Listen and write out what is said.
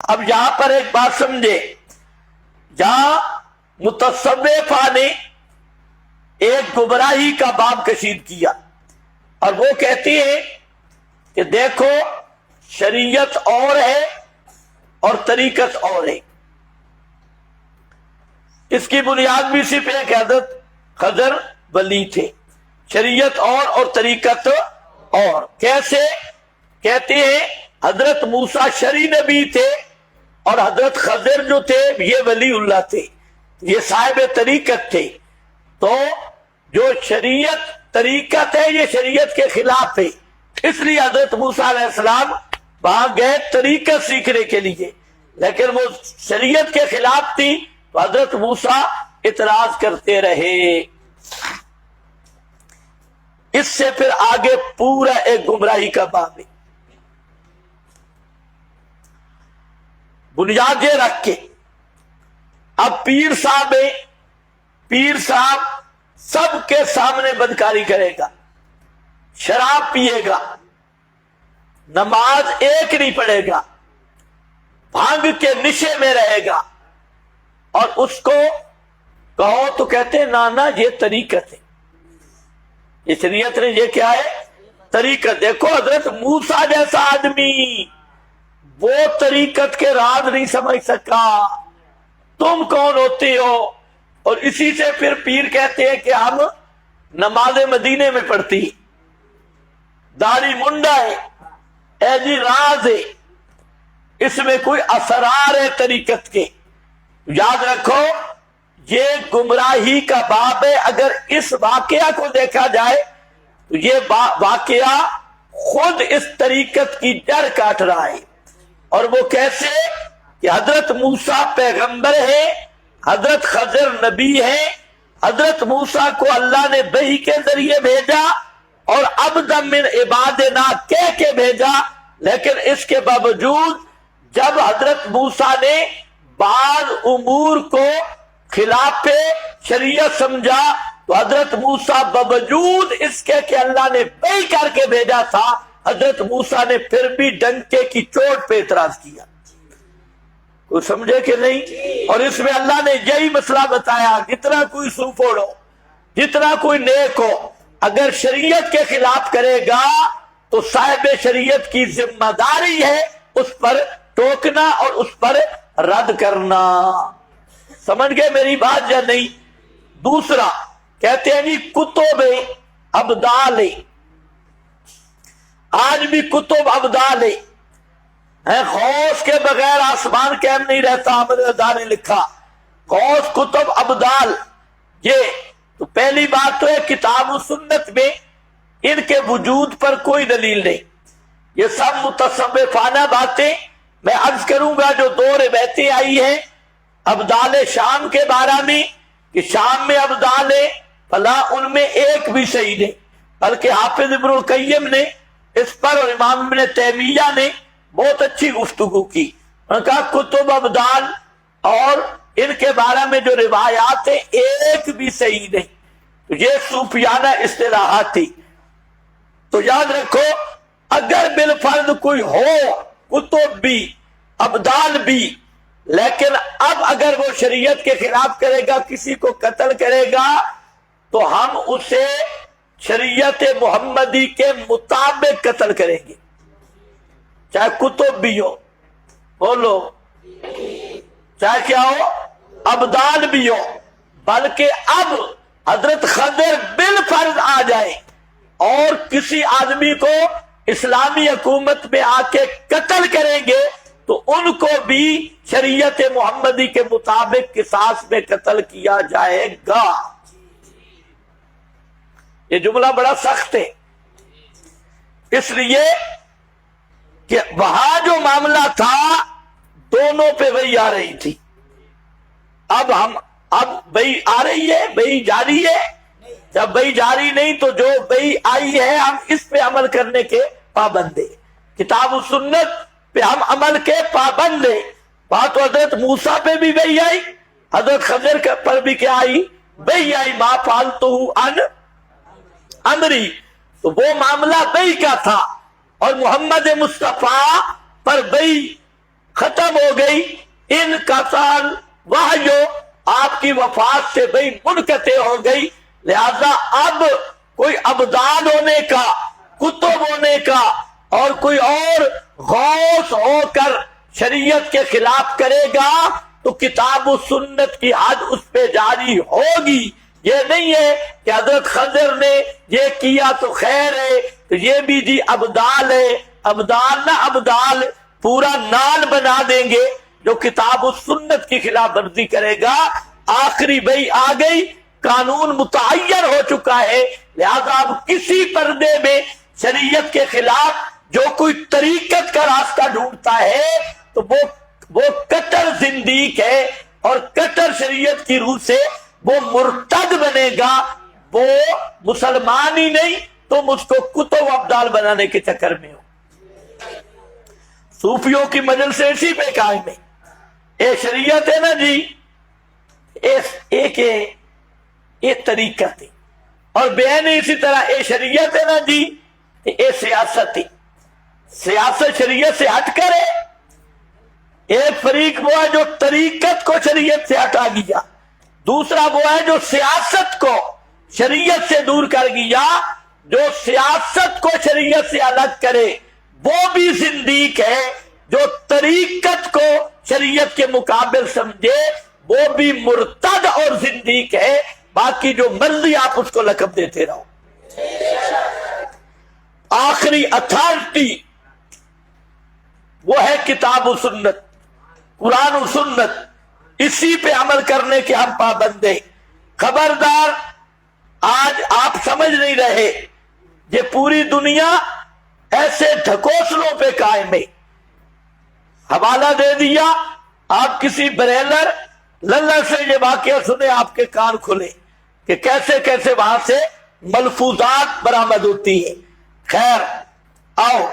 اب یہاں پر ایک بات سمجھے، جہاں متصوفہ نے ایک گمراہی کا باب کشید کیا اور وہ کہتی ہے کہ دیکھو شریعت اور ہے اور طریقت اور ہے۔ اس کی بنیاد بھی صرف ایک حضرت خضر ولی تھے، شریعت اور طریقت اور۔ کیسے؟ کہتے ہیں حضرت موسیٰ شرعی نبی تھے اور حضرت خضر جو تھے یہ ولی اللہ تھے، یہ صاحب طریقت تھے۔ تو جو شریعت طریقت ہے یہ شریعت کے خلاف ہے، اس لیے حضرت موسیٰ علیہ السلام وہاں گئے طریقت سیکھنے کے لیے، لیکن وہ شریعت کے خلاف تھی تو حضرت موسیٰ اعتراض کرتے رہے۔ اس سے پھر آگے پورا ایک گمراہی کا باب ہے۔ بنیاد یہ رکھ کے اب پیر صاحب ہے، پیر صاحب سب کے سامنے بدکاری کرے گا، شراب پیے گا، نماز ایک نہیں پڑھے گا، بھانگ کے نشے میں رہے گا، اور اس کو کہو تو کہتے ہیں نانا یہ طریقت ہے، یہ شریعت نے یہ کیا ہے طریقت۔ دیکھو حضرت موسیٰ جیسا آدمی وہ طریقت کے راز نہیں سمجھ سکا، تم کون ہوتے ہو؟ اور اسی سے پھر پیر کہتے ہیں کہ ہم نماز مدینے میں پڑھتی، داڑھی منڈا ہے، اے جی راز ہے، اس میں کوئی اسرار ہے طریقت کے۔ یاد رکھو یہ گمراہی کا باب ہے۔ اگر اس واقعہ کو دیکھا جائے تو یہ واقعہ خود اس طریقت کی جڑ کاٹ رہا ہے۔ اور وہ کیسے کہ حضرت موسیٰ پیغمبر ہے، حضرت خضر نبی ہے، حضرت موسیٰ کو اللہ نے وحی کے ذریعے بھیجا اور عبدا من عبادنا کہہ کے بھیجا، لیکن اس کے باوجود جب حضرت موسیٰ نے بعض امور کو خلاف شریعت سمجھا تو حضرت موسیٰ باوجود اس کے کہ اللہ نے وحی کر کے بھیجا تھا، حضرت موسیٰ نے پھر بھی ڈنکے کی چوٹ پہ اعتراض کیا۔ کوئی سمجھے کہ نہیں؟ اور اس میں اللہ نے یہی مسئلہ بتایا، جتنا کوئی سوفوڑ ہو، جتنا کوئی نیک ہو، اگر شریعت کے خلاف کرے گا تو صاحب شریعت کی ذمہ داری ہے اس پر ٹوکنا اور اس پر رد کرنا۔ سمجھ گئے میری بات یا نہیں؟ دوسرا کہتے ہیں جی کتب ابدال، آج بھی کتب ابدال ہے، غوث کے بغیر آسمان قائم نہیں رہتا۔ احمد رضا نے لکھا غوث کتب ابدال۔ یہ تو پہلی بات تو ہے کتاب و سنت میں ان کے وجود پر کوئی دلیل نہیں، یہ سب متصوفانہ باتیں۔ میں عرض کروں گا جو دو روایتیں آئی ہیں ابدال شام کے بارے میں کہ شام میں ابدال ہے فلاں، ان میں ایک بھی صحیح نہیں، بلکہ حافظ ابن القیم نے اس پر اور امام ابن تیمیہ نے بہت اچھی گفتگو کی۔ انہوں نے کہا کتب ابدال اور ان کے بارے میں جو روایات ہیں ایک بھی صحیح نہیں، تو یہ صوفیانہ اصطلاحات تھی۔ تو یاد رکھو اگر بالفرض کوئی ہو کتب بھی ابدال بھی، لیکن اب اگر وہ شریعت کے خلاف کرے گا، کسی کو قتل کرے گا، تو ہم اسے شریعت محمدی کے مطابق قتل کریں گے، چاہے کتب بھی ہو، بولو چاہے کیا ہو، ابدال بھی ہو۔ بلکہ اب حضرت خضر بالفرض آ جائے اور کسی آدمی کو اسلامی حکومت میں آ کے قتل کریں گے تو ان کو بھی شریعت محمدی کے مطابق قصاص میں قتل کیا جائے گا۔ یہ جملہ بڑا سخت ہے، اس لیے کہ وہاں جو معاملہ تھا دونوں پہ وہی آ رہی تھی، اب وہی آ رہی ہے، وہی جاری ہے۔ جب وہی جاری نہیں تو جو وہی آئی ہے ہم اس پہ عمل کرنے کے پابند ہیں، کتاب و سنت پہ ہم عمل کے پابند ہیں۔ بات حضرت موسیٰ پہ بھی وہی آئی، حضرت خضر پر بھی کیا آئی؟ وہی آئی، ما فعلتہ عن امری، تو وہ معاملہ وہی کا تھا۔ اور محمد مصطفیٰ پر وہی ختم ہو گئی، ان کا سال وحیو آپ کی وفات سے بھئی منقطع ہو گئی، لہذا اب کوئی ابدال ہونے کا، کتب ہونے کا اور کوئی اور غوث ہو کر شریعت کے خلاف کرے گا تو کتاب و سنت کی حد اس پہ جاری ہوگی۔ یہ نہیں ہے کہ حضرت خضر نے یہ کیا تو خیر ہے، تو یہ بھی جی ابدال ہے، ابدال نہ ابدال پورا نان بنا دیں گے جو کتاب و سنت کی خلاف ورزی کرے گا۔ آخری بھئی آ گئی، قانون متعین ہو چکا ہے، لہذا اب کسی پردے میں شریعت کے خلاف جو کوئی طریقت کا راستہ ڈھونڈتا ہے تو وہ کٹر زندیق ہے، اور کٹر شریعت کی روح سے وہ مرتد بنے گا، وہ مسلمان ہی نہیں تو مجھ کو کتب ابدال بنانے کے چکر میں ہو۔ صوفیوں کی مجلس سے اسی پہ قائم ہے، اے شریعت ہے نا جی، ایک طریقت ہے، اور بین اسی طرح اے شریعت ہے نا جی، اے سیاست ہے، سیاست شریعت سے ہٹ کرے۔ ایک فریق وہ ہے جو طریقت کو شریعت سے ہٹا گیا، دوسرا وہ ہے جو سیاست کو شریعت سے دور کر گیا۔ جو سیاست کو شریعت سے الگ کرے وہ بھی زندیق ہے، جو طریقت کو شریعت کے مقابل سمجھے وہ بھی مرتد اور زندیق ہے۔ باقی جو مرضی آپ اس کو لقب دیتے رہو۔ آخری اتھارٹی وہ ہے کتاب و سنت، قرآن و سنت، اسی پہ عمل کرنے کے ہم پابند ہیں۔ خبردار آج آپ سمجھ نہیں رہے، یہ پوری دنیا ایسے ڈھکوسلوں پہ قائم ہے۔ حوالہ دے دیا، آپ کسی بریلر للہ سے یہ واقعہ سنے آپ کے کان کھلے کہ کیسے کیسے وہاں سے ملفوظات برآمد ہوتی ہیں۔ خیر آؤ